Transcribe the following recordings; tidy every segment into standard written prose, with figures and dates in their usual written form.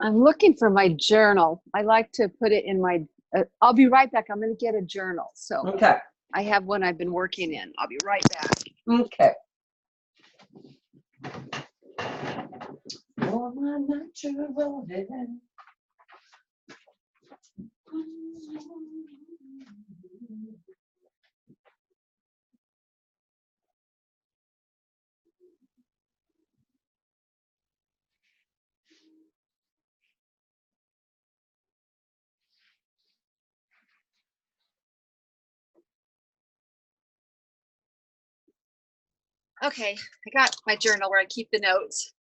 I'm looking for my journal. I like to put it in my, I'll be right back. I'm going to get a journal. So Okay. I have one I've been working in. I'll be right back. Okay. Oh, my natural living. Okay, I got my journal where I keep the notes.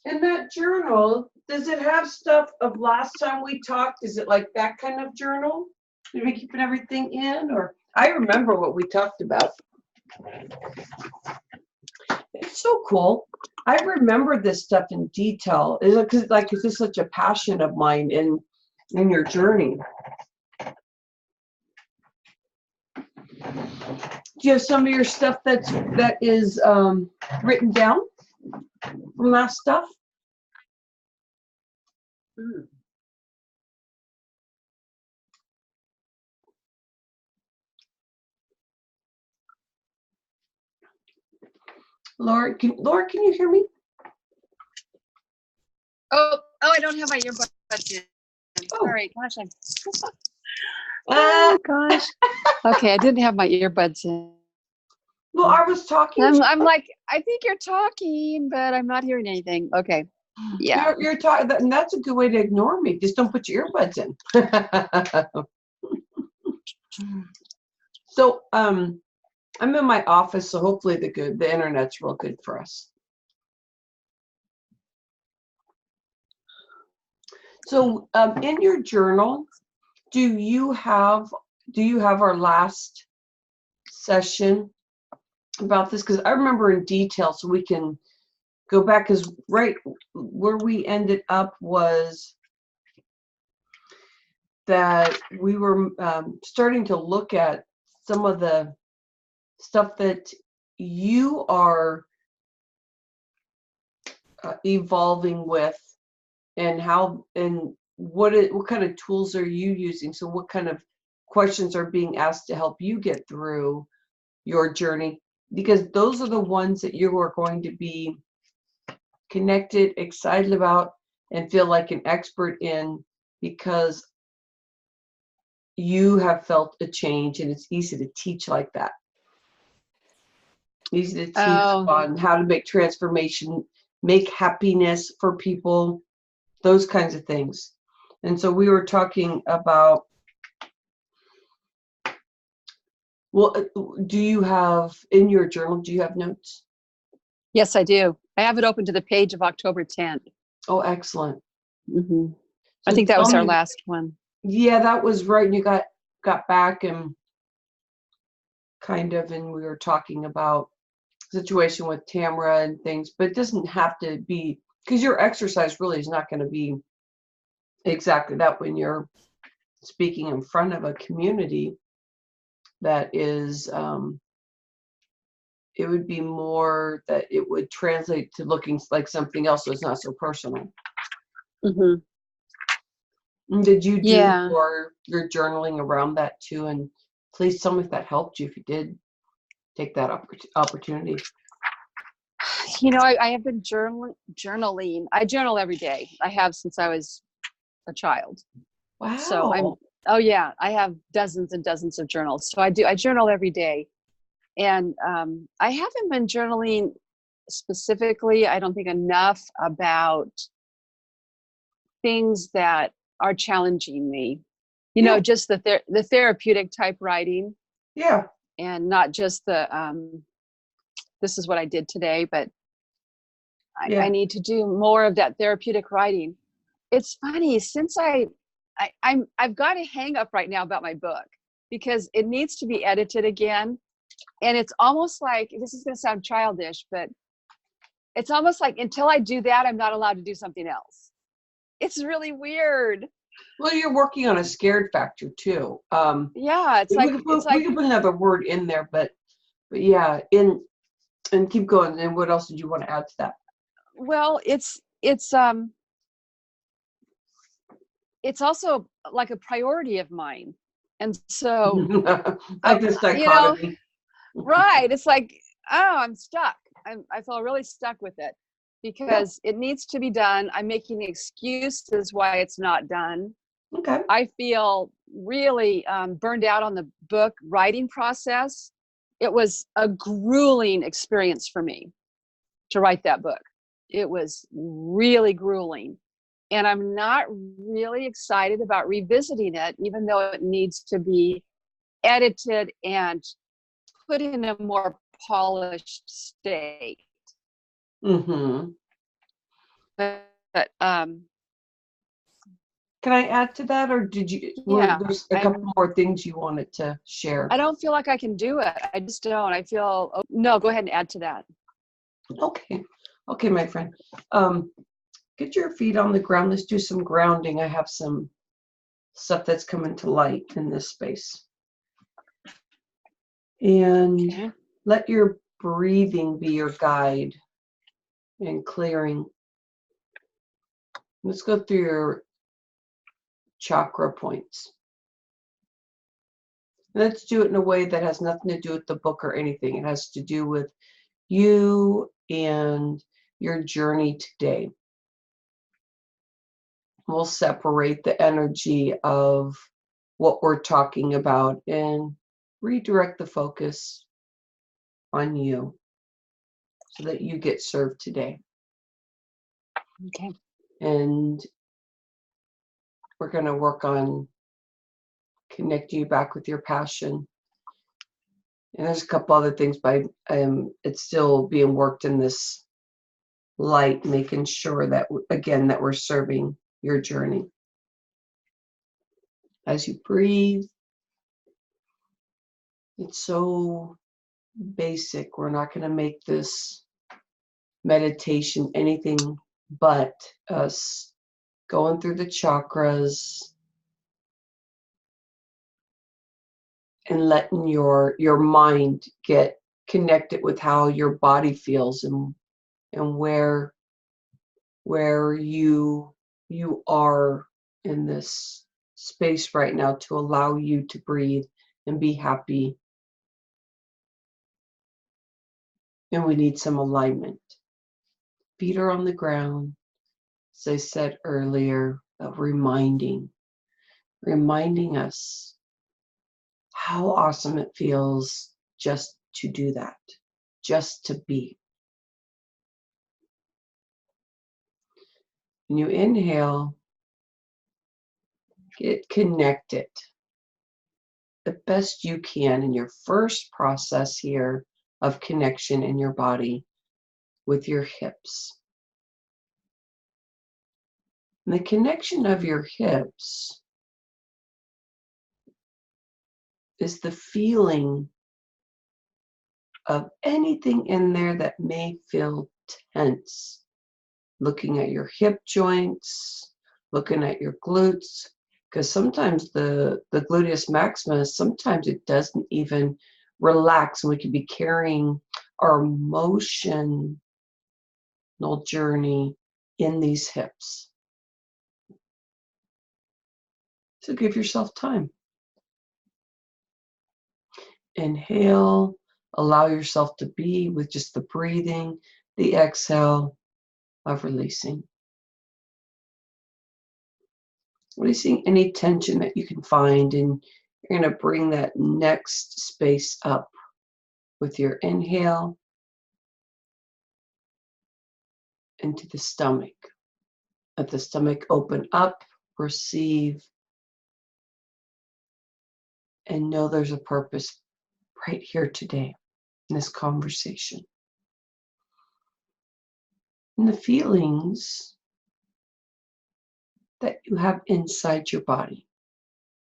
In that journal, does it have stuff of last time we talked? Is it like that kind of journal? Are we keeping everything in? Or I remember what we talked about. It's so cool. I remember this stuff in detail. Is it because like is this such a passion of mine in your journey? Do you have some of your stuff that is written down from last stuff? Mm. Laura, can you hear me? Oh, I don't have my earbuds in. Oh. Sorry, gosh, oh gosh. Okay, I didn't have my earbuds in. Well, I was talking. I'm like, I think you're talking, but I'm not hearing anything. Okay. Yeah. You're talking, and that's a good way to ignore me. Just don't put your earbuds in. So, I'm in my office, so hopefully the internet's real good for us. So, in your journal, do you have our last session about this? Because I remember in detail, so we can go back. Because right where we ended up was that we were starting to look at some of the stuff that you are evolving with, and how and what kind of tools are you using? So what kind of questions are being asked to help you get through your journey? Because those are the ones that you are going to be connected, excited about, and feel like an expert in, because you have felt a change, and it's easy to teach like that. Easy to teach on how to make transformation, make happiness for people, those kinds of things. And so we were talking about, well, do you have in your journal, do you have notes? Yes, I do. I have it open to the page of October 10th. Oh, excellent. Mm-hmm. So I think that was our last one. Yeah, that was right. And you got back and we were talking about situation with Tamara and things, but it doesn't have to be, because your exercise really is not going to be exactly that when you're speaking in front of a community that is, it would be more that it would translate to looking like something else that's not so personal. Mm-hmm. Did you do your journaling around that too? And please tell me if that helped you, if you did take that opportunity. You know, I have been journaling. I journal every day. I have since I was a child. Wow. So I have dozens and dozens of journals. So I journal every day. And I haven't been journaling specifically, I don't think, enough about things that are challenging me. You know, just the therapeutic type writing. Yeah. And not just the this is what I did today, but I need to do more of that therapeutic writing. It's funny, since I've got a hang up right now about my book because it needs to be edited again. And it's almost like, this is going to sound childish, but it's almost like until I do that, I'm not allowed to do something else. It's really weird. Well, you're working on a scared factor too. Yeah, it's we like, could it's put, we like, could put another word in there, but yeah, and keep going. And what else did you want to add to that? well, it's also like a priority of mine. And so, Like this you know, dichotomy. right. It's like, oh, I'm stuck. I feel really stuck with it Yeah. because it needs to be done. I'm making excuses why it's not done. Okay. I feel really burned out on the book writing process. It was a grueling experience for me to write that book. It was really grueling. And I'm not really excited about revisiting it, even though it needs to be edited and put in a more polished state. Mm-hmm. But Can I add to that, or yeah, there's a couple more things you wanted to share? I don't feel like I can do it. I just don't. I feel, oh, no, go ahead and add to that. Okay. Okay, my friend. Get your feet on the ground. Let's do some grounding. I have some stuff that's coming to light in this space. And Okay. let your breathing be your guide in clearing. Let's go through your chakra points. Let's do it in a way that has nothing to do with the book or anything. It has to do with you and your journey today. We'll separate the energy of what we're talking about and redirect the focus on you so that you get served today. Okay. And we're going to work on connecting you back with your passion. And there's a couple other things, but it's still being worked in this light, making sure that, again, that we're serving your journey. As you breathe, it's so basic. We're not going to make this meditation anything but us going through the chakras and letting your mind get connected with how your body feels and where you are in this space right now to allow you to breathe and be happy. And we need some alignment. Feet are on the ground, as I said earlier, of reminding us how awesome it feels just to do that, just to be. When you inhale, get connected the best you can in your first process here of connection in your body with your hips. And the connection of your hips is the feeling of anything in there that may feel tense. Looking at your hip joints, looking at your glutes, because sometimes the gluteus maximus, sometimes it doesn't even relax, and we could be carrying our emotional journey in these hips. So give yourself time. Inhale, allow yourself to be with just the breathing, the exhale of releasing. Releasing any tension that you can find, and you're going to bring that next space up with your inhale into the stomach. Let the stomach open up, receive, and know there's a purpose right here today in this conversation. and the feelings that you have inside your body.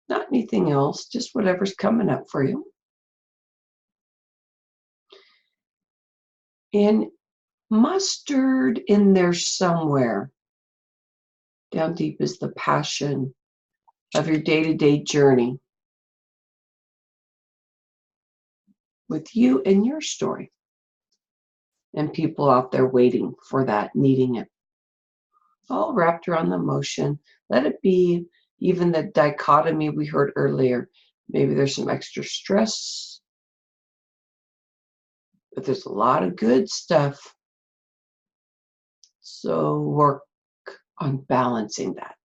Not anything else, just whatever's coming up for you. And mustered in there somewhere, down deep, is the passion of your day-to-day journey with you and your story, and people out there waiting for that, needing it. All wrapped around the emotion. Let it be even the dichotomy we heard earlier. Maybe there's some extra stress, but there's a lot of good stuff. So work on balancing that.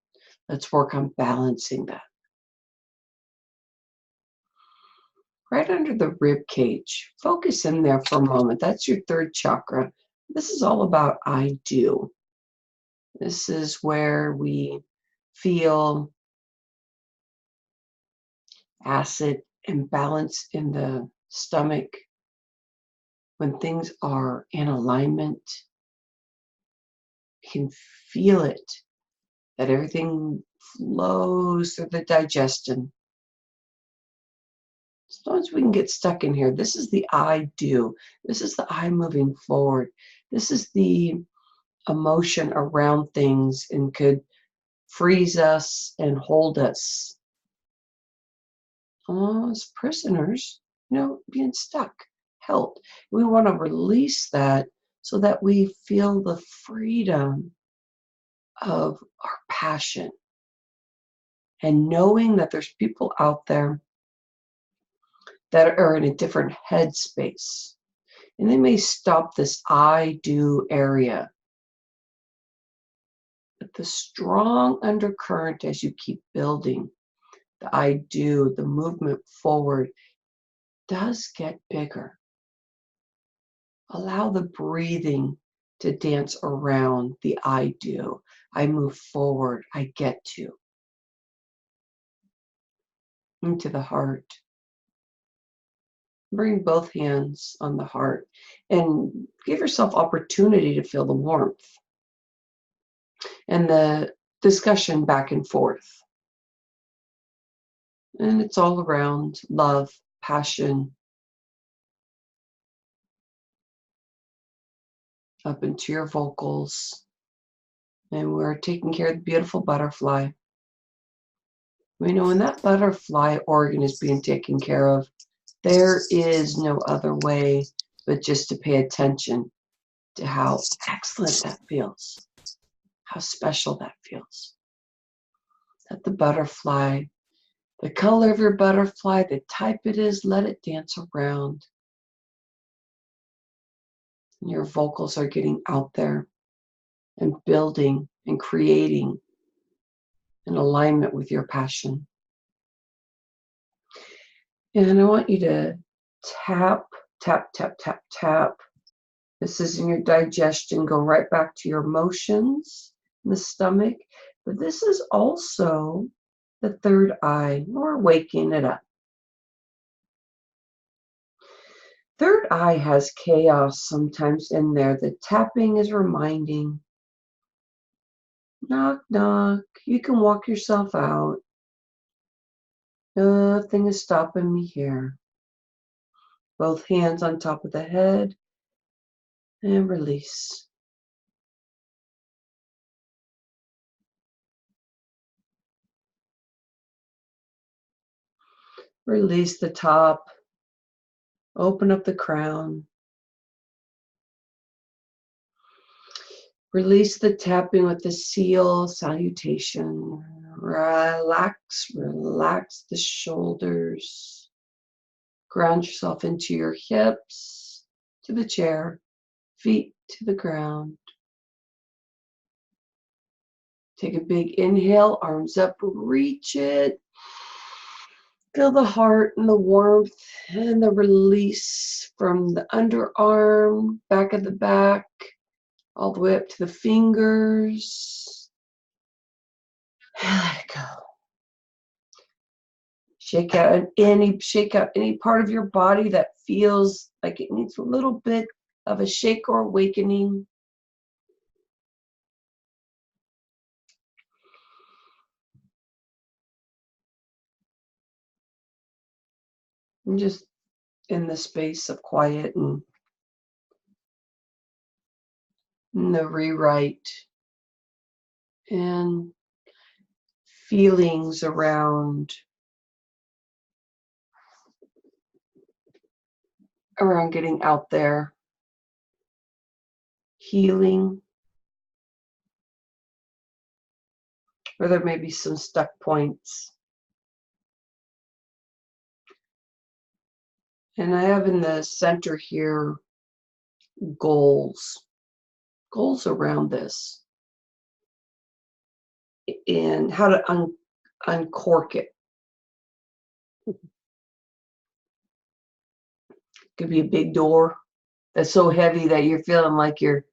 Let's work on balancing that. Right under the rib cage. Focus in there for a moment. That's your third chakra. This is all about I do. This is where we feel acid imbalance in the stomach. When things are in alignment, you can feel it, that everything flows through the digestion. Sometimes we can get stuck in here. This is the I do. This is the I moving forward. This is the emotion around things and could freeze us and hold us as prisoners, being stuck, held. We want to release that so that we feel the freedom of our passion and knowing that there's people out there that are in a different headspace. And they may stop this I do area. But the strong undercurrent as you keep building, the I do, the movement forward, does get bigger. Allow the breathing to dance around the I do. I move forward, I get to. Into the heart. Bring both hands on the heart and give yourself opportunity to feel the warmth and the discussion back and forth. And it's all around love, passion, up into your vocals. And we're taking care of the beautiful butterfly. We know when that butterfly organ is being taken care of, there is no other way but just to pay attention to how excellent that feels, how special that feels. That the butterfly, the color of your butterfly, the type it is, let it dance around. And your vocals are getting out there and building and creating in alignment with your passion. And I want you to tap, tap, tap, tap, tap. This is in your digestion. Go right back to your emotions in the stomach. But this is also the third eye. We're waking it up. Third eye has chaos sometimes in there. The tapping is reminding. Knock, knock. You can walk yourself out. Nothing is stopping me here. Both hands on top of the head. And release. Release the top. Open up the crown. Release the tapping with the seal salutation. Relax, relax the shoulders. Ground yourself into your hips, to the chair, feet to the ground. Take a big inhale, arms up, reach it. Feel the heart and the warmth and the release from the underarm, back of the back, all the way up to the fingers. Let it go. Shake out any part of your body that feels like it needs a little bit of a shake or awakening. I'm just in the space of quiet and the rewrite and feelings around getting out there, healing, or there may be some stuck points. And I have in the center here goals around this and how to uncork it. Could be a big door that's so heavy that you're feeling like you're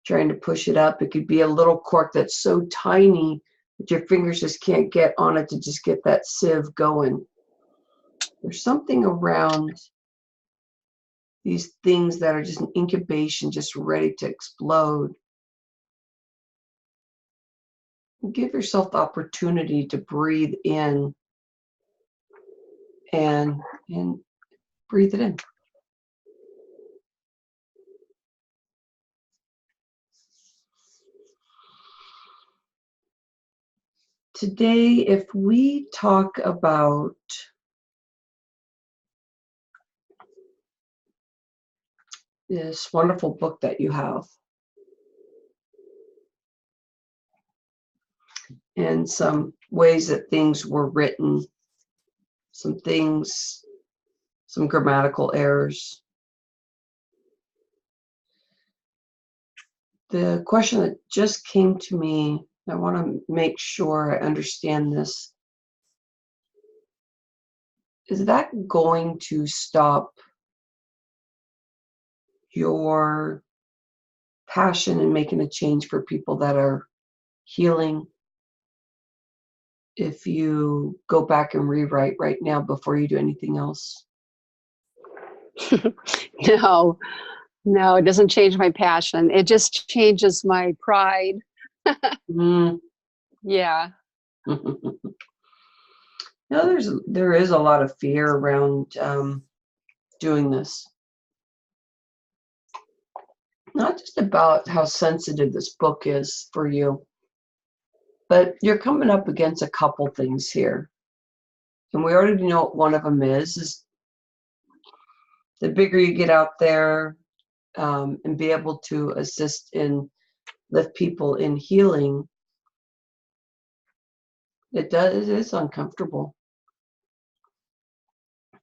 trying to push it up. It could be a little cork that's so tiny that your fingers just can't get on it to just get that sieve going. There's something around these things that are just an incubation, just ready to explode. Give yourself the opportunity to breathe in and breathe it in. Today, if we talk about this wonderful book that you have and some ways that things were written, some things, some grammatical errors. The question that just came to me, I want to make sure I understand this. Is that going to stop your passion in making a change for people that are healing if you go back and rewrite right now before you do anything else? No, it doesn't change my passion. It just changes my pride. Yeah. No, there is a lot of fear around doing this. Not just about how sensitive this book is for you, but you're coming up against a couple things here. And we already know what one of them is the bigger you get out there and be able to assist and lift people in healing, it is uncomfortable.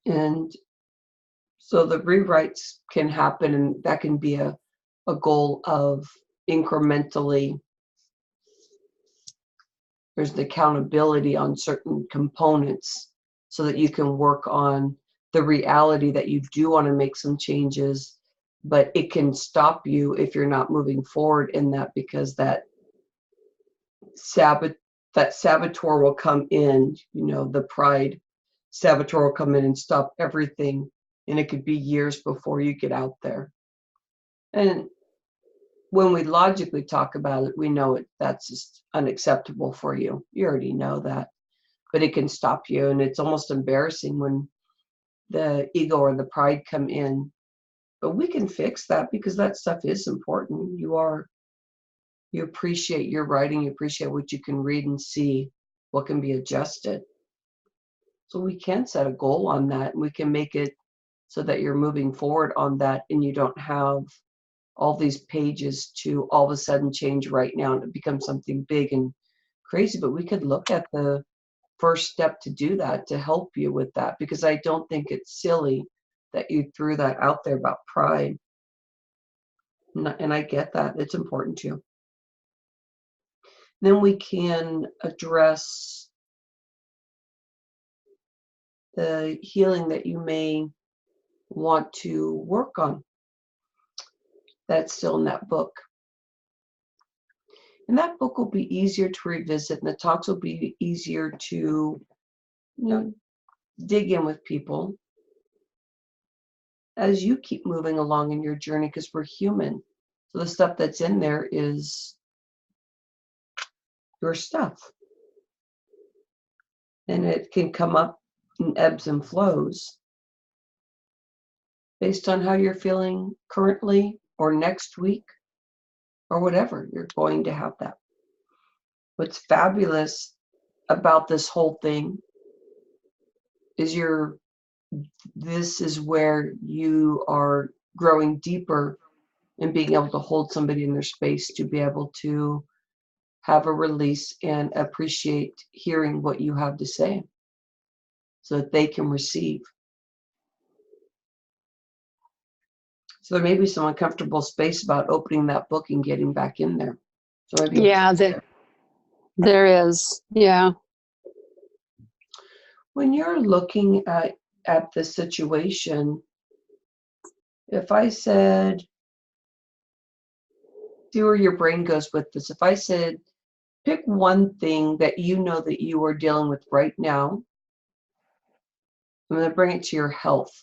And so the rewrites can happen, and that can be a goal of incrementally. There's the accountability on certain components so that you can work on the reality that you do want to make some changes, but it can stop you if you're not moving forward in that, because that saboteur will come in, the pride saboteur will come in and stop everything. And it could be years before you get out there. And when we logically talk about it, we know that's just unacceptable for you. You already know that. But it can stop you. And it's almost embarrassing when the ego or the pride come in. But we can fix that, because that stuff is important. You appreciate your writing. You appreciate what you can read and see, what can be adjusted. So we can set a goal on that, and we can make it so that you're moving forward on that, and you don't have all these pages to all of a sudden change right now and it becomes something big and crazy. But we could look at the first step to do that, to help you with that, because I don't think it's silly that you threw that out there about pride. And I get that. It's important to you. Then we can address the healing that you may want to work on. That's still in that book. And that book will be easier to revisit, and the talks will be easier to, dig in with people as you keep moving along in your journey, because we're human. So the stuff that's in there is your stuff. And it can come up in ebbs and flows based on how you're feeling currently or next week or whatever. You're going to have that. What's fabulous about this whole thing is this is where you are growing deeper and being able to hold somebody in their space to be able to have a release and appreciate hearing what you have to say so that they can receive. So there may be some uncomfortable space about opening that book and getting back in there. So maybe Yeah, there is. Yeah. when you're looking at the situation, if I said, see where your brain goes with this. If I said, pick one thing that you know that you are dealing with right now, I'm going to bring it to your health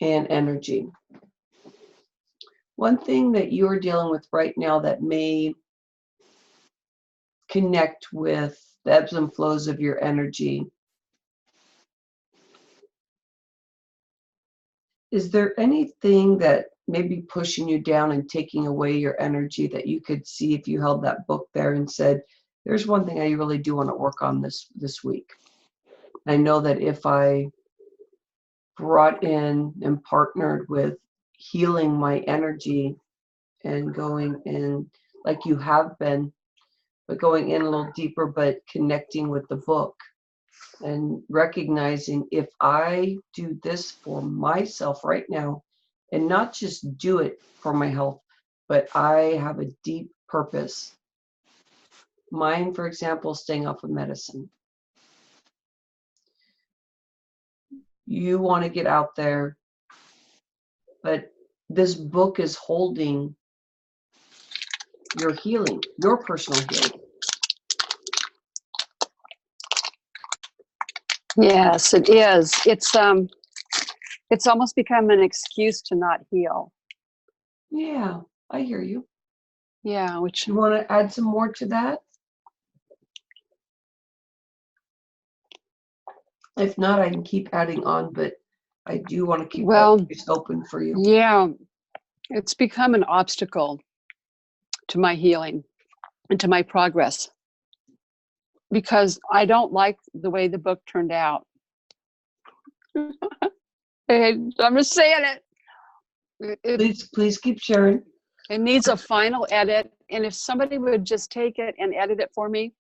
and energy. One thing that you are dealing with right now that may connect with the ebbs and flows of your energy. Is there anything that may be pushing you down and taking away your energy that you could see if you held that book there and said, there's one thing I really do want to work on this week. I know that if I brought in and partnered with healing my energy and going in like you have been, but going in a little deeper, but connecting with the book and recognizing if I do this for myself right now and not just do it for my health, but I have a deep purpose. Mine, for example, staying off of medicine. You want to get out there, but this book is holding your healing, your personal healing. Yes, it is. It's almost become an excuse to not heal. Yeah, I hear you. Yeah, which You want to add some more to that? If not, I can keep adding on, but I do want to keep that space open for you. Yeah, it's become an obstacle to my healing and to my progress because I don't like the way the book turned out. I'm just saying it. Please keep sharing. It needs a final edit, and if somebody would just take it and edit it for me,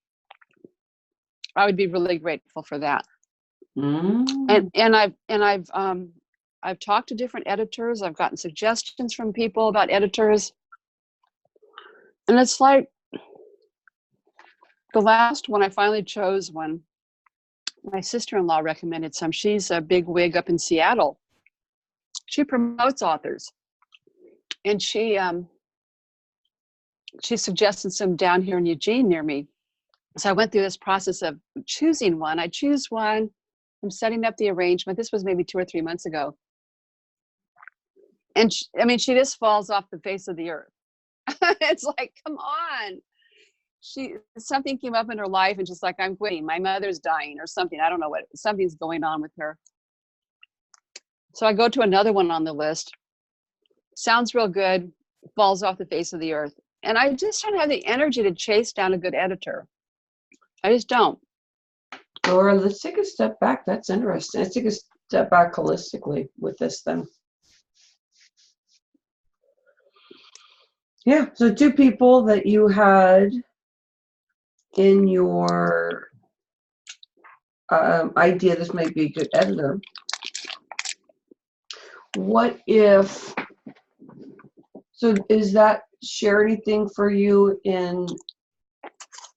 I would be really grateful for that. And I've talked to different editors. I've gotten suggestions from people about editors, and it's like the last one I finally chose one. My sister-in-law recommended some. She's a big wig up in Seattle. She promotes authors, and she suggested some down here in Eugene near me. So I went through this process of choosing one. I choose one. I'm setting up the arrangement. This was maybe 2 or 3 months ago. And she just falls off the face of the earth. It's like, come on. Something came up in her life and just like, I'm quitting. My mother's dying or something. I don't know something's going on with her. So I go to another one on the list. Sounds real good. Falls off the face of the earth. And I just don't have the energy to chase down a good editor. I just don't. Laura, let's take a step back. That's interesting. Let's take a step back holistically with this then. Yeah, so 2 people that you had in your idea, this might be a good editor. What if, so is that share anything for you in,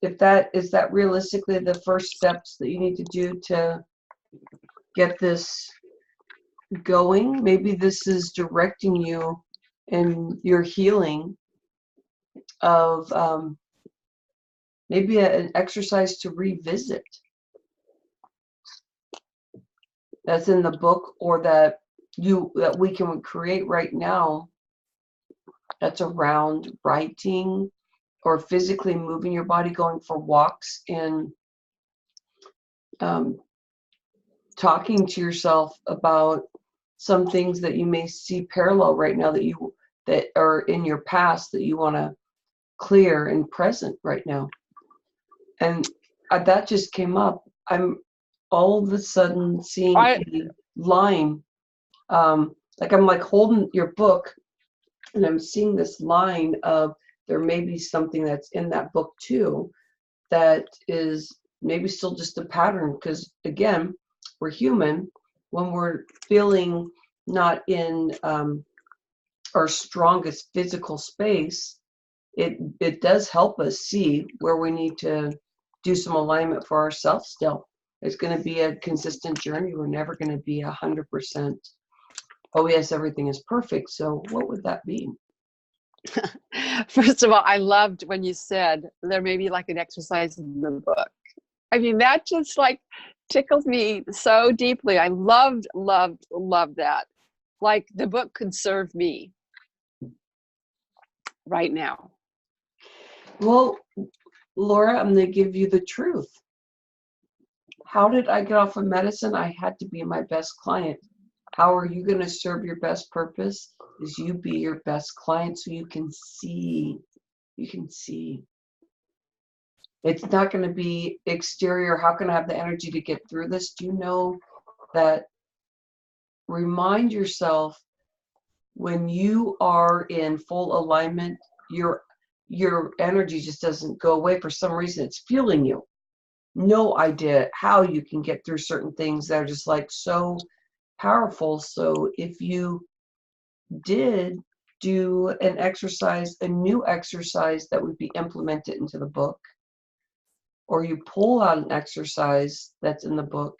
is that realistically the first steps that you need to do to get this going? Maybe this is directing you in your healing of maybe an exercise to revisit that's in the book or that we can create right now that's around writing or physically moving your body, going for walks in talking to yourself about some things that you may see parallel right now that are in your past that you want to clear and present right now. And that just came up. I'm all of a sudden seeing a line, like I'm like holding your book and I'm seeing this line of there may be something that's in that book too that is maybe still just a pattern, because again, we're human. When we're feeling not in our strongest physical space, it does help us see where we need to do some alignment for ourselves still. It's going to be a consistent journey. We're never going to be 100%. Oh yes, everything is perfect. So what would that mean? First of all, I loved when you said there may be like an exercise in the book. I mean, that just like tickled me so deeply. I loved that. Like the book could serve me right now. Well, Laura, I'm going to give you the truth. How did I get off of medicine? I had to be my best client. How are you going to serve your best purpose? Is you be your best client so you can see. You can see. It's not going to be exterior. How can I have the energy to get through this? Do you know that? Remind yourself, when you are in full alignment, your energy just doesn't go away. For some reason, it's fueling you. No idea how you can get through certain things that are just like so powerful. So if you did do an exercise, a new exercise that would be implemented into the book, or you pull out an exercise that's in the book,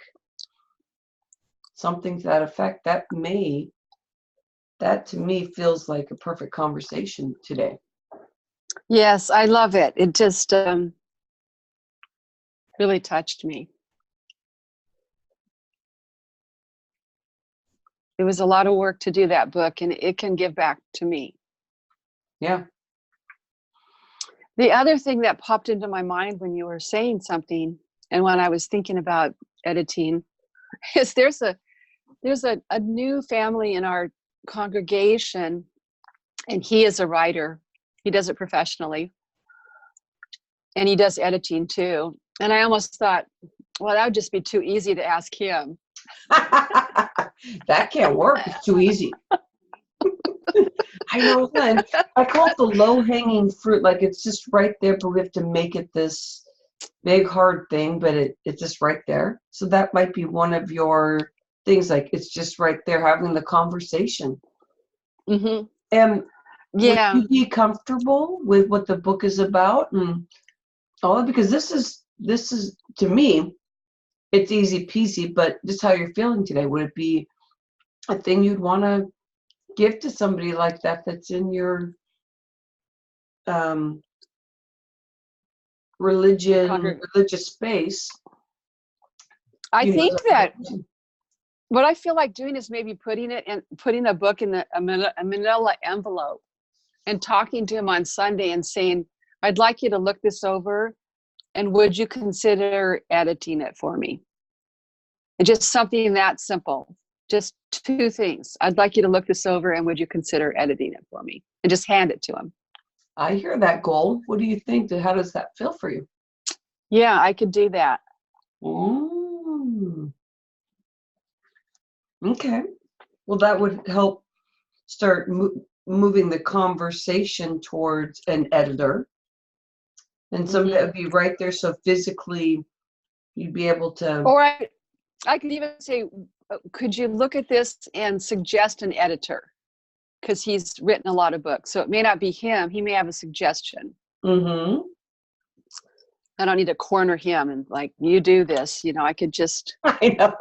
something to that effect, that to me feels like a perfect conversation today. Yes, I love it. It just really touched me. It was a lot of work to do that book, and it can give back to me. Yeah. The other thing that popped into my mind when you were saying something, and when I was thinking about editing, is there's a new family in our congregation, and he is a writer. He does it professionally, and he does editing too. And I almost thought, well, that would just be too easy to ask him. That can't work. It's too easy. I know, Lynn. I call it the low-hanging fruit. Like it's just right there, but we have to make it this big, hard thing, but it's just right there. So that might be one of your things. Like it's just right there, having the conversation. Mm-hmm. And yeah, would you be comfortable with what the book is about and all that? Because this is to me, it's easy peasy, but just how you're feeling today, would it be a thing you'd want to give to somebody like that that's in your religious space? I think that what I feel like doing is maybe putting a book in a manila envelope and talking to him on Sunday and saying, I'd like you to look this over, and would you consider editing it for me? And just something that simple. Just two things. I'd like you to look this over, and would you consider editing it for me? And just hand it to him. I hear that goal. What do you think? How does that feel for you? Yeah, I could do that. Okay. Well, that would help start moving the conversation towards an editor. And some that would be right there. So physically, you'd be able to. Or I could even say, could you look at this and suggest an editor? Because he's written a lot of books. So it may not be him. He may have a suggestion. Mm-hmm. I don't need to corner him and like, you do this. I could just. I know.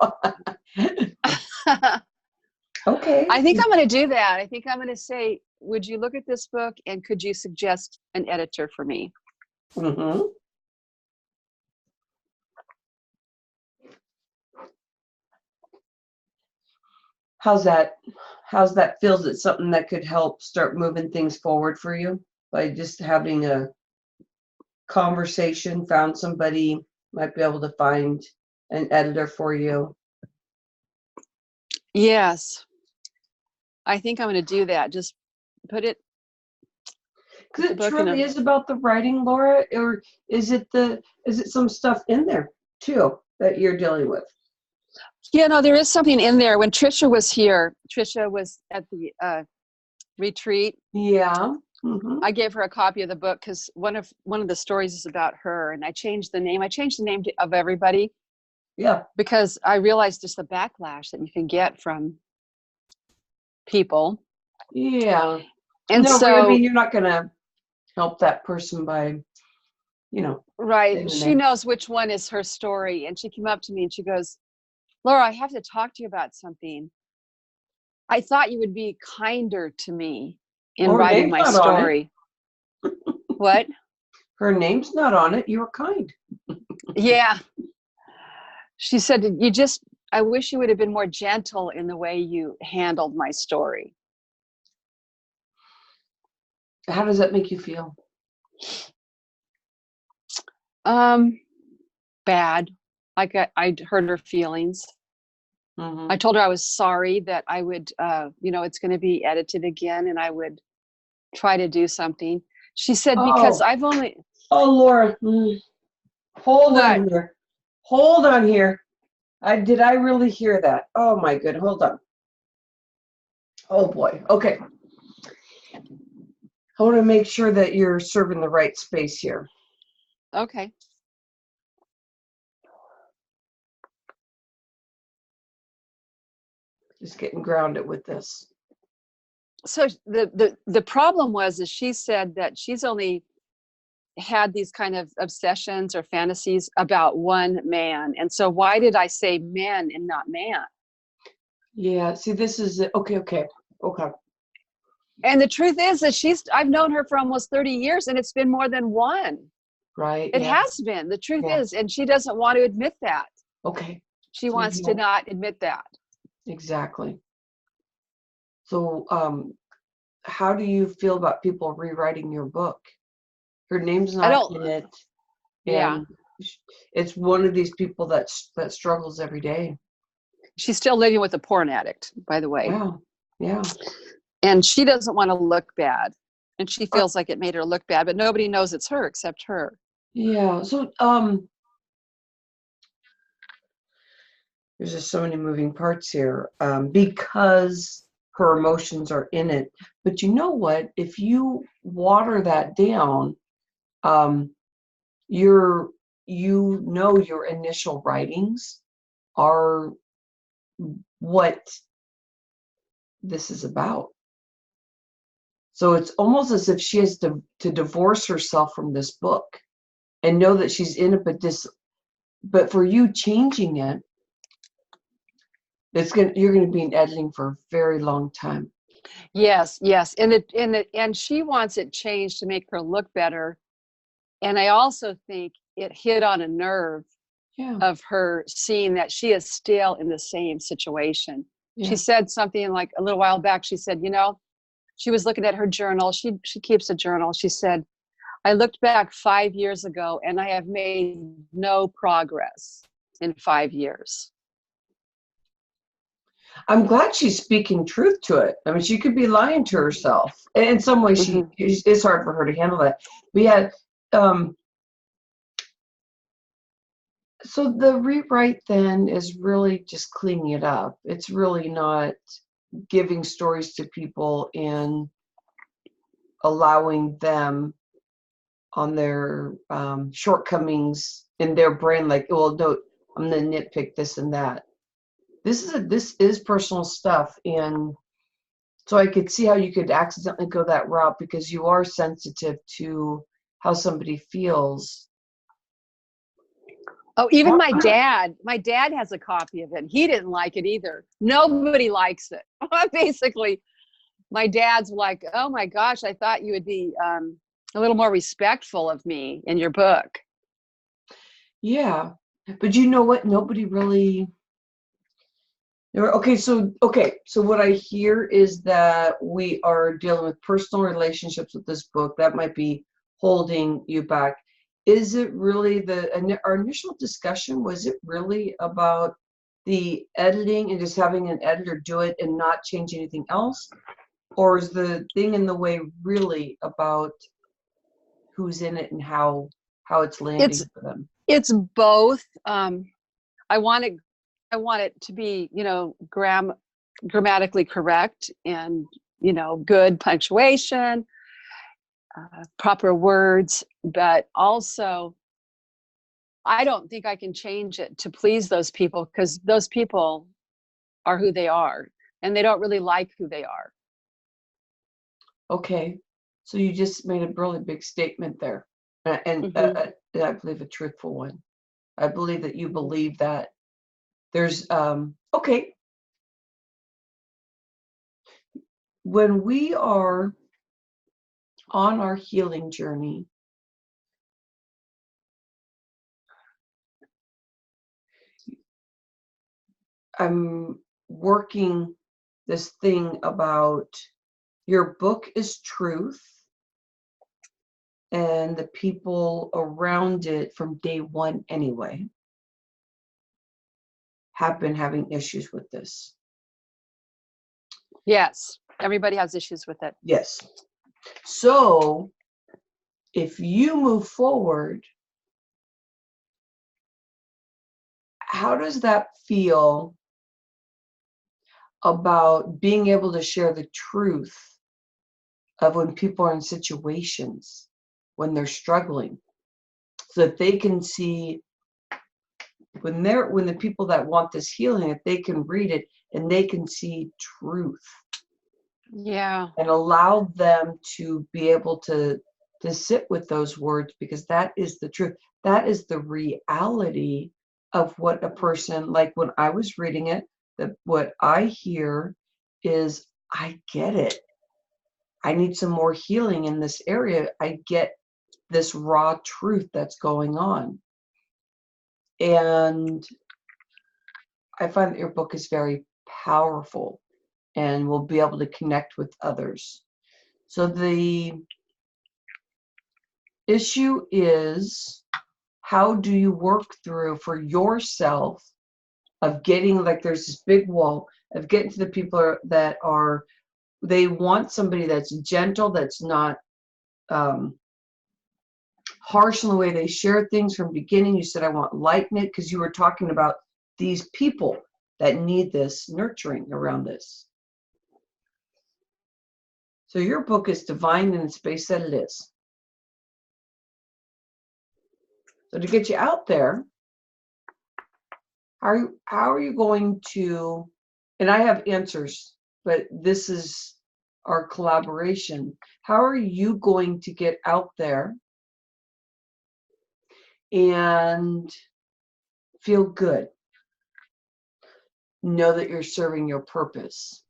Okay. I think I'm going to do that. I think I'm going to say, would you look at this book and could you suggest an editor for me? Mm-hmm. How's that feel? Is it something that could help start moving things forward for you by just having a conversation? Found somebody, might be able to find an editor for you. Yes. I think I'm going to do that. Just put it. Because The it book in truly a. is about the writing, Laura, or is it some stuff in there too that you're dealing with? There is something in there. When Trisha was here, Trisha was at the retreat. Yeah. Mm-hmm. I gave her a copy of the book because one of the stories is about her, and I changed the name. I changed the name of everybody. Yeah. Because I realized just the backlash that you can get from people. Yeah. And no, so, but I mean, you're not going to help that person by, right. She knows which one is her story. And she came up to me and she goes, Laura, I have to talk to you about something. I thought you would be kinder to me in Well, her writing name's my not on it. story. What? Her name's not on it. You were kind. Yeah. She said, I wish you would have been more gentle in the way you handled my story. How does that make you feel? Bad. Like I'd hurt her feelings. Mm-hmm. I told her I was sorry, that I would, it's going to be edited again, and I would try to do something. She said, because I've only. Oh, Laura, hold What? on here. Hold on here. Did I really hear that? Oh my good. Hold on. Oh boy. Okay. I want to make sure that you're serving the right space here. Okay. Just getting grounded with this. So the problem is she said that she's only had these kind of obsessions or fantasies about one man. And so why did I say men and not man? Yeah. See, this is it. Okay. And the truth is that I've known her for almost 30 years, and it's been more than one. Right. It has been. The truth is, and she doesn't want to admit that. Okay. She wants to not admit that. Exactly. So, how do you feel about people rewriting your book? Her name's not in it. Yeah. It's one of these people that struggles every day. She's still living with a porn addict, by the way. Yeah. And she doesn't want to look bad. And she feels like it made her look bad, but nobody knows it's her except her. Yeah. So, there's just so many moving parts here, because her emotions are in it. But you know what? If you water that down, your initial writings are what this is about. So it's almost as if she has to divorce herself from this book and know that she's in it, but for you changing it, you're going to be in editing for a very long time. Yes. And she wants it changed to make her look better. And I also think it hit on a nerve of her seeing that she is still in the same situation. She said something like a little while back. She said, she was looking at her journal. She keeps a journal. She said, I looked back 5 years ago and I have made no progress in 5 years. I'm glad she's speaking truth to it. I mean, she could be lying to herself. In some ways, it's hard for her to handle that. But yeah, so the rewrite then is really just cleaning it up. It's really not giving stories to people and allowing them on their shortcomings in their brain, like, well, no, I'm going to nitpick this and that. This is personal stuff, and so I could see how you could accidentally go that route because you are sensitive to how somebody feels. Oh, even my dad has a copy of it. He didn't like it either. Nobody likes it. Basically, my dad's like, oh my gosh, I thought you would be a little more respectful of me in your book. Yeah, but you know what? Nobody really. Okay, so what I hear is that we are dealing with personal relationships with this book that might be holding you back. is it really our initial discussion, was it really about the editing and just having an editor do it and not change anything else? Or is the thing in the way really about who's in it and how it's landing for them? It's both. I want it to be, grammatically correct and, good punctuation, proper words, but also I don't think I can change it to please those people, because those people are who they are and they don't really like who they are. Okay, so you just made a really big statement there, and I believe a truthful one. I believe that you believe that there's okay. When we are on our healing journey, I'm working this thing about your book is truth, and the people around it from day one anyway have been having issues with this. Yes, everybody has issues with it. Yes. So if you move forward, how does that feel about being able to share the truth of when people are in situations when they're struggling, so that they can see when the people that want this healing, that they can read it and they can see truth? Yeah. And allow them to be able to sit with those words, because that is the truth. That is the reality of what a person, like when I was reading it, that what I hear is, I get it. I need some more healing in this area. I get this raw truth that's going on. And I find that your book is very powerful and will be able to connect with others. So the issue is, how do you work through for yourself of getting, like, there's this big wall of getting to the people that are, they want somebody that's gentle, that's not harsh in the way they share things from the beginning. You said, I want light in it, because you were talking about these people that need this nurturing around this. So your book is divine in the space that it is. So to get you out there, how are you going to, and I have answers, but this is our collaboration. How are you going to get out there and feel good? Know that you're serving your purpose.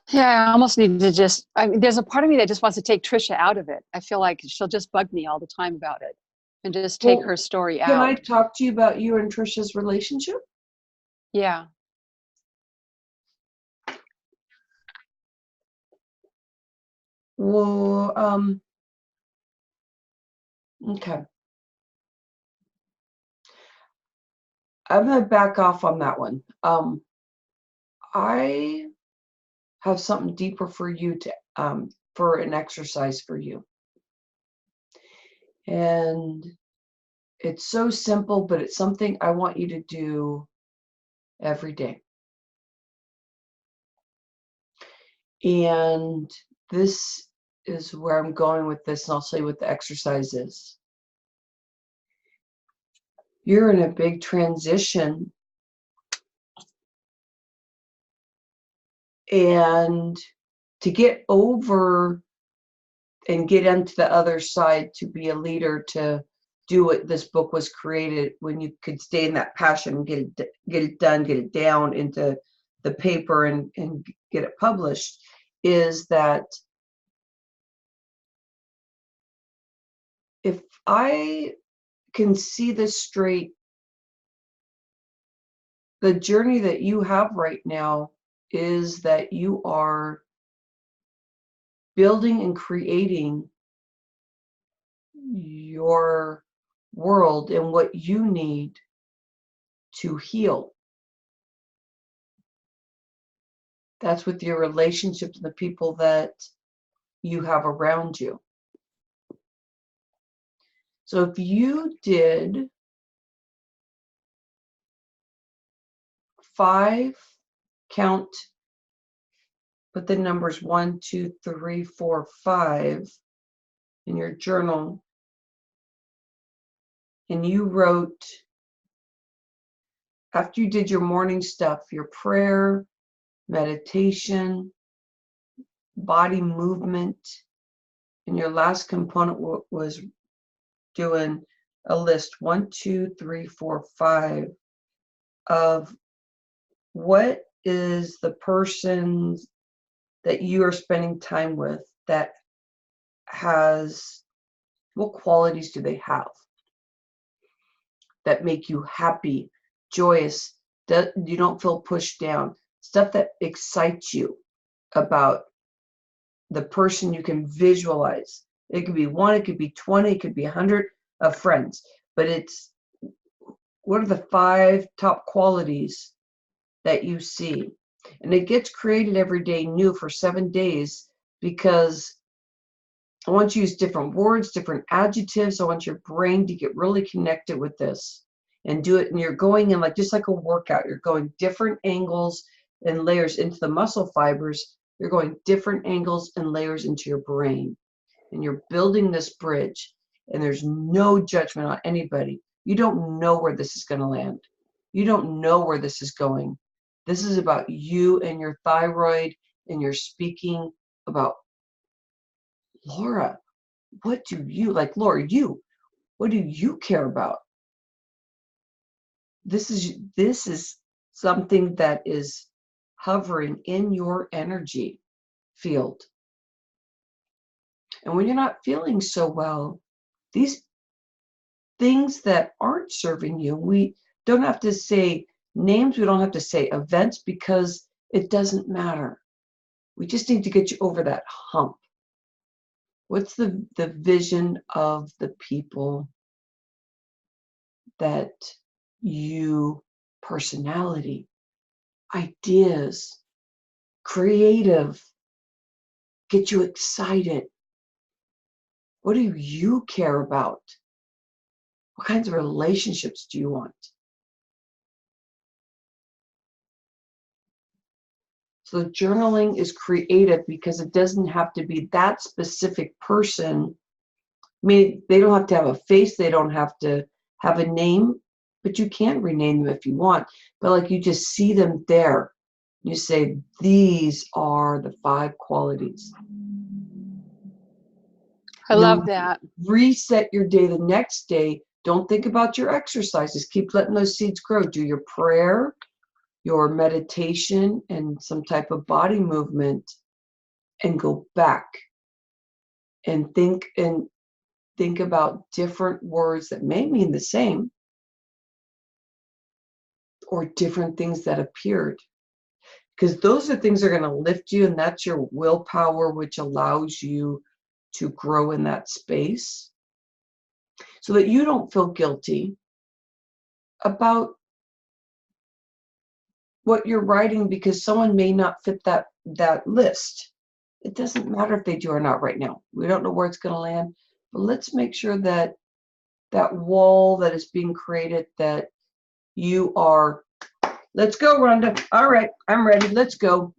Yeah, I almost need to there's a part of me that just wants to take Trisha out of it. I feel like she'll just bug me all the time about it and just take her story out. Can I talk to you about you and Trisha's relationship? Yeah. Well, okay. I'm going to back off on that one. I have something deeper for you to, for an exercise for you. And it's so simple, but it's something I want you to do every day. And this is where I'm going with this, and I'll tell you what the exercise is. You're in a big transition, and to get over and get into the other side, to be a leader, to do what this book was created, when you could stay in that passion and get it done, get it down into the paper and get it published, is that if I can see this straight, the journey that you have right now is that you are building and creating your world and what you need to heal. That's with your relationship to the people that you have around you. So if you did 5, count, put the numbers 1, 2, 3, 4, 5 in your journal, and you wrote, after you did your morning stuff, your prayer, meditation, body movement, and your last component was doing a list 1, 2, 3, 4, 5 of what is the person that you are spending time with that has, what qualities do they have that make you happy, joyous, that you don't feel pushed down, stuff that excites you about the person you can visualize. It could be 1, it could be 20, it could be 100 of friends, but it's, what are the 5 top qualities that you see? And it gets created every day new for 7 days, because I want you to use different words, different adjectives. I want your brain to get really connected with this and do it. And you're going in like, just like a workout, you're going different angles and layers into the muscle fibers. You're going different angles and layers into your brain. And you're building this bridge, and there's no judgment on anybody. You don't know where this is going to land. You don't know where this is going. This is about you and your thyroid, and you're speaking about, Laura, what do you like? Laura, what do you care about? This is something that is hovering in your energy field. And when you're not feeling so well, these things that aren't serving you, we don't have to say names, we don't have to say events, because it doesn't matter. We just need to get you over that hump. What's the vision of the people that you, personality, ideas, creative, get you excited? What do you care about? What kinds of relationships do you want? So journaling is creative because it doesn't have to be that specific person. I mean, they don't have to have a face, they don't have to have a name, but you can rename them if you want. But like, you just see them there. You say, these are the 5 qualities. I love that. Reset your day the next day. Don't think about your exercises. Keep letting those seeds grow. Do your prayer, your meditation, and some type of body movement, and go back and think about different words that may mean the same, or different things that appeared, because those are things that are going to lift you, and that's your willpower, which allows you to grow in that space, so that you don't feel guilty about what you're writing, because someone may not fit that list. It doesn't matter if they do or not right now. We don't know where it's going to land, but let's make sure that that wall that is being created, that you are, let's go, Rhonda. All right, I'm ready. Let's go.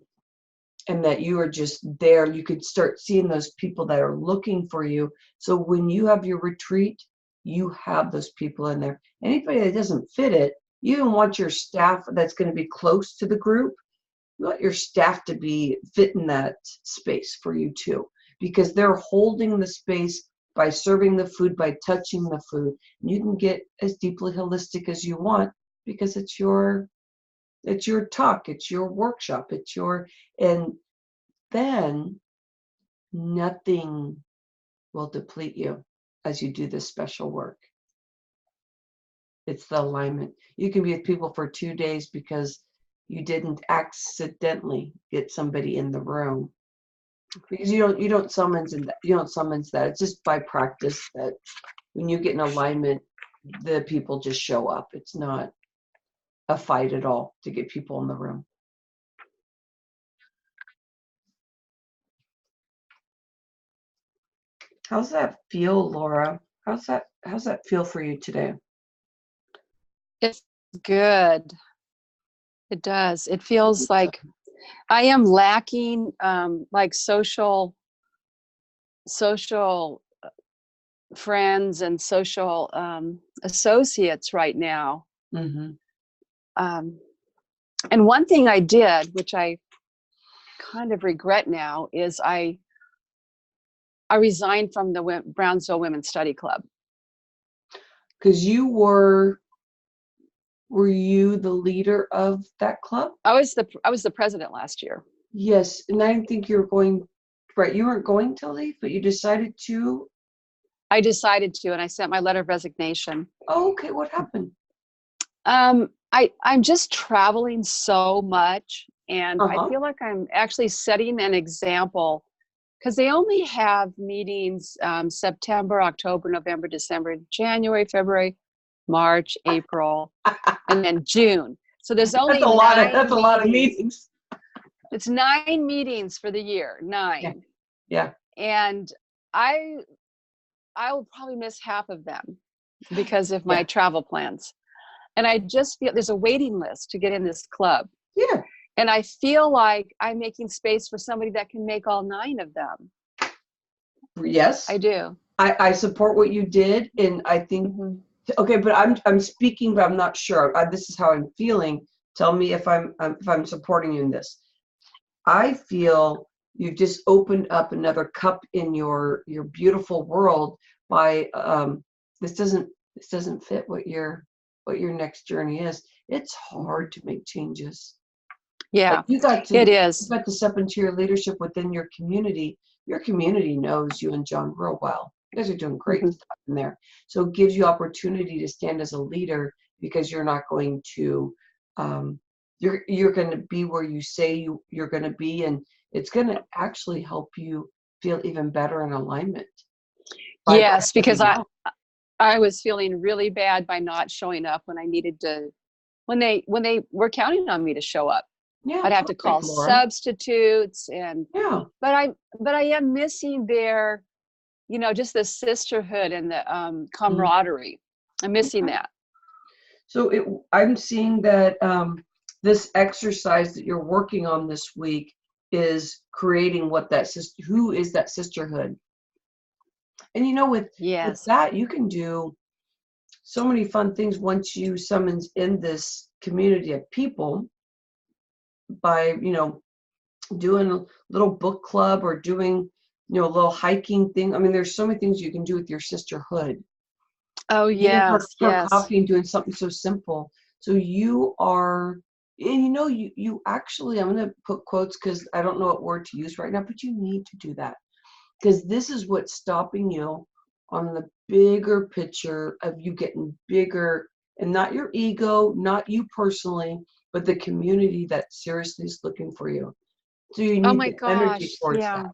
And that you are just there. You could start seeing those people that are looking for you. So when you have your retreat, you have those people in there. Anybody that doesn't fit it, you even want your staff that's going to be close to the group, you want your staff to be fit in that space for you too, because they're holding the space by serving the food, by touching the food. And you can get as deeply holistic as you want, because it's your talk, it's your workshop, and then nothing will deplete you as you do this special work. It's the alignment. You can be with people for 2 days because you didn't accidentally get somebody in the room. Because you don't summons that. It's just by practice that when you get in alignment, the people just show up. It's not a fight at all to get people in the room. How's that feel, Laura? How's that feel for you today? It's good. It does. It feels like I am lacking like social friends and social associates right now. Mm-hmm. And one thing I did, which I kind of regret now, is I resigned from the Brownsville Women's Study Club. Because were you the leader of that club? I was the president last year. Yes, and I didn't think you were going, right, you weren't going to leave, but you decided to? I decided to, and I sent my letter of resignation. Oh, okay, what happened? I'm just traveling so much, and I feel like I'm actually setting an example, because they only have meetings September, October, November, December, January, February, March, April, and then June. So there's only that's a lot of meetings. It's 9 meetings for the year, 9. Yeah. And I will probably miss half of them because of my travel plans. And I just feel there's a waiting list to get in this club. Yeah. And I feel like I'm making space for somebody that can make all 9 of them. Yes. I do. I support what you did, and I think okay, but I'm speaking, but I'm not sure. This is how I'm feeling. Tell me if I'm supporting you in this. I feel you've just opened up another cup in your beautiful world by this doesn't fit what your next journey is. It's hard to make changes. Yeah, but it is. You got to step into your leadership within your community. Your community knows you and John real well. You guys are doing great stuff in there. So it gives you opportunity to stand as a leader, because you're not going to you're going to be where you say you're going to be, and it's going to actually help you feel even better in alignment. Yes, because I was feeling really bad by not showing up when I needed to, when they were counting on me to show up. Yeah, I'd have to call substitutes, and but I am missing their, just the sisterhood and the camaraderie. I'm missing that. So I'm seeing that this exercise that you're working on this week is creating who is that sisterhood. And with that, you can do so many fun things once you summons in this community of people by, doing a little book club, or doing, a little hiking thing. I mean, there's so many things you can do with your sisterhood. Oh, yes, for coffee and doing something so simple. So you are, and you actually, I'm going to put quotes because I don't know what word to use right now, but you need to do that, because this is what's stopping you on the bigger picture of you getting bigger, and not your ego, not you personally, but the community that seriously is looking for you. So you need the energy towards that.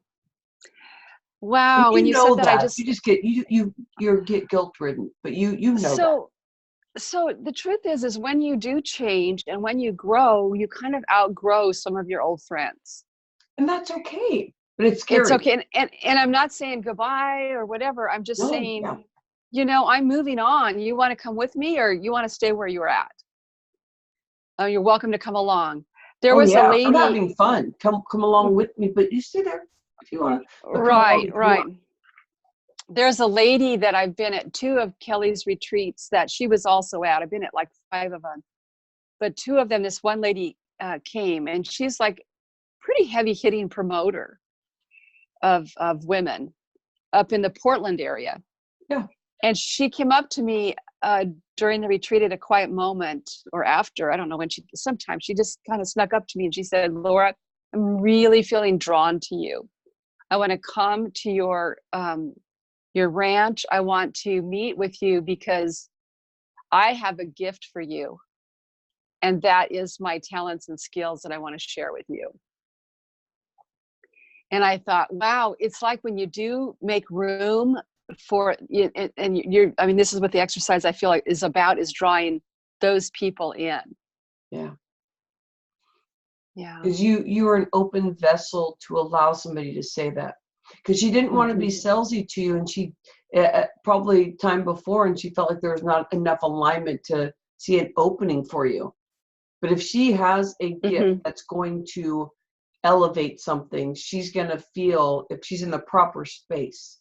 Wow, when you said that, I just you just get you get guilt ridden, but you know that. So the truth is when you do change and when you grow, you kind of outgrow some of your old friends. And that's okay. But it's scary. It's okay. And I'm not saying goodbye or whatever. I'm just saying, I'm moving on. You want to come with me, or you want to stay where you're at? Oh, you're welcome to come along. There was a lady. I'm having fun. Come along with me, but you stay there if you want to. Right. There's a lady that I've been at 2 of Kelly's retreats that she was also at. I've been at like 5 of them, but 2 of them, this one lady came, and she's like pretty heavy hitting promoter of women up in the Portland area. Yeah. And she came up to me during the retreat at a quiet moment, or after, I don't know when, sometimes she just kind of snuck up to me and she said, "Laura, I'm really feeling drawn to you. I want to come to your ranch. I want to meet with you because I have a gift for you. And that is my talents and skills that I want to share with you." And I thought, wow, it's like when you do make room for it, and you're, I mean, this is what the exercise I feel like is about, is drawing those people in. Yeah. Yeah. Because you were an open vessel to allow somebody to say that. Because she didn't want to be salesy to you, and she probably time before, and she felt like there was not enough alignment to see an opening for you. But if she has a gift that's going to elevate something, she's going to feel, if she's in the proper space,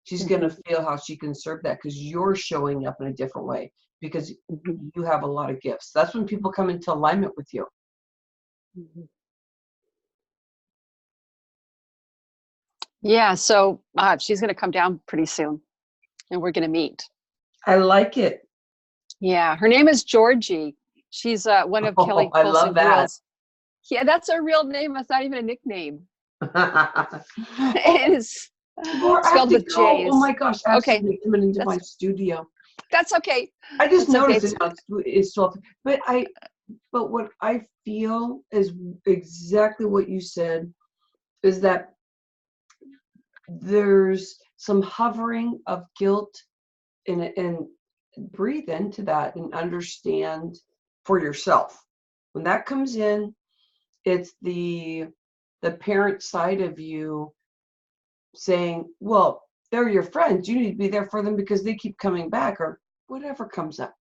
she's going to feel how she can serve that, because you're showing up in a different way, because you have a lot of gifts. That's when people come into alignment with you. Yeah, so she's going to come down pretty soon, and we're going to meet. I like it. Yeah, her name is Georgie. She's one of Kelly I Colson love that. Girls. Yeah, that's her real name. That's not even a nickname. It is Laura, spelled with go. J's. Oh my gosh, Okay, coming into my studio. That's okay. I just That's noticed okay. it now. It's 12. But what I feel is exactly what you said, is that there's some hovering of guilt, and breathe into that and understand for yourself. When that comes in, it's the parent side of you saying, well, they're your friends, you need to be there for them because they keep coming back, or whatever comes up.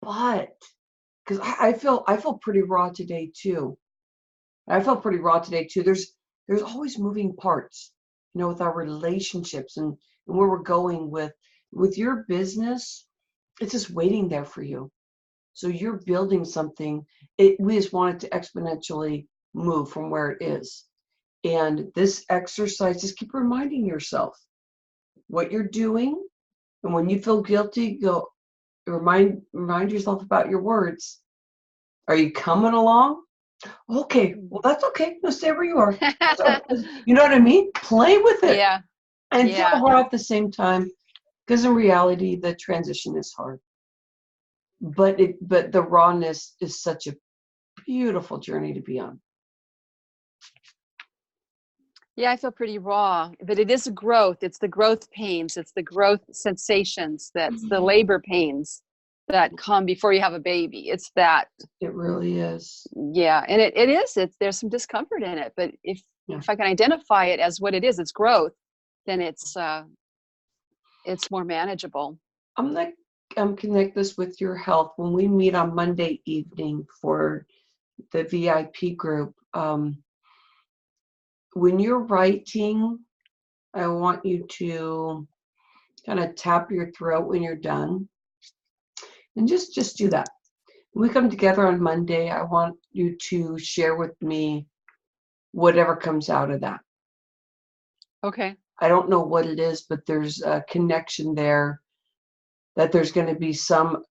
But because I feel pretty raw today too. There's always moving parts, with our relationships, and where we're going with your business. It's just waiting there for you. So you're building something. We just want it to exponentially move from where it is. And this exercise, just keep reminding yourself what you're doing. And when you feel guilty, go remind yourself about your words. Are you coming along? Okay, well, that's okay. No, stay where you are. You know what I mean? Play with it. Yeah. And feel hard at the same time, because in reality, the transition is hard. But the rawness is such a beautiful journey to be on. Yeah, I feel pretty raw, but it is a growth. It's the growth pains. It's the growth sensations. That's the labor pains that come before you have a baby. It's that. It really is. Yeah, and it is. There's some discomfort in it, but if I can identify it as what it is, it's growth, then it's more manageable. I'm like, connect this with your health. When we meet on Monday evening for the VIP group, when you're writing, I want you to kind of tap your throat when you're done, and just do that. When we come together on Monday, I want you to share with me whatever comes out of that. Okay. I don't know what it is, but there's a connection there, that there's going to be some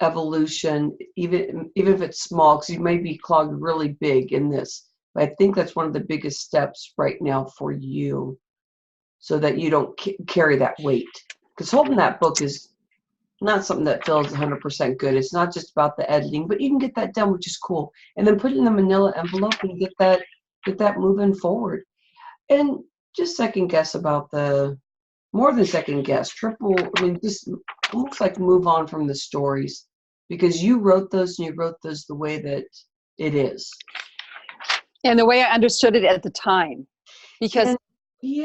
evolution, even if it's small, because you may be clogged really big in this. But I think that's one of the biggest steps right now for you, so that you don't carry that weight. Because holding that book is not something that feels 100% good. It's not just about the editing, but you can get that done, which is cool. And then put it in the manila envelope and get that moving forward. And just second guess about more than second guess, triple, just almost like move on from the stories, because you wrote those, and you wrote those the way that it is. And the way I understood it at the time, because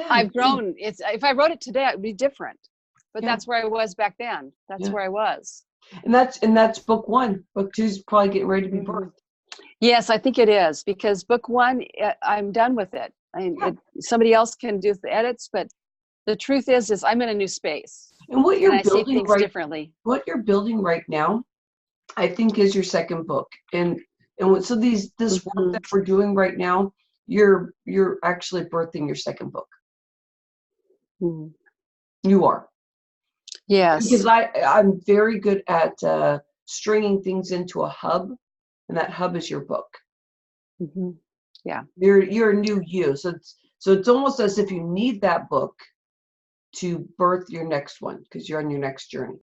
I've grown. If I wrote it today, it would be different. But that's where I was back then. That's where I was. And that's book one. Book two is probably getting ready to be birthed. Yes, I think it is, because book one, I'm done with it. Somebody else can do the edits, but the truth is I'm in a new space. And what you're building, I see things differently. What you're building right now, I think, is your second book. And so this work that we're doing right now, you're actually birthing your second book. You are. Yes. Because I'm very good at stringing things into a hub, and that hub is your book. Yeah. You're a new you. So it's almost as if you need that book to birth your next one, because you're on your next journey.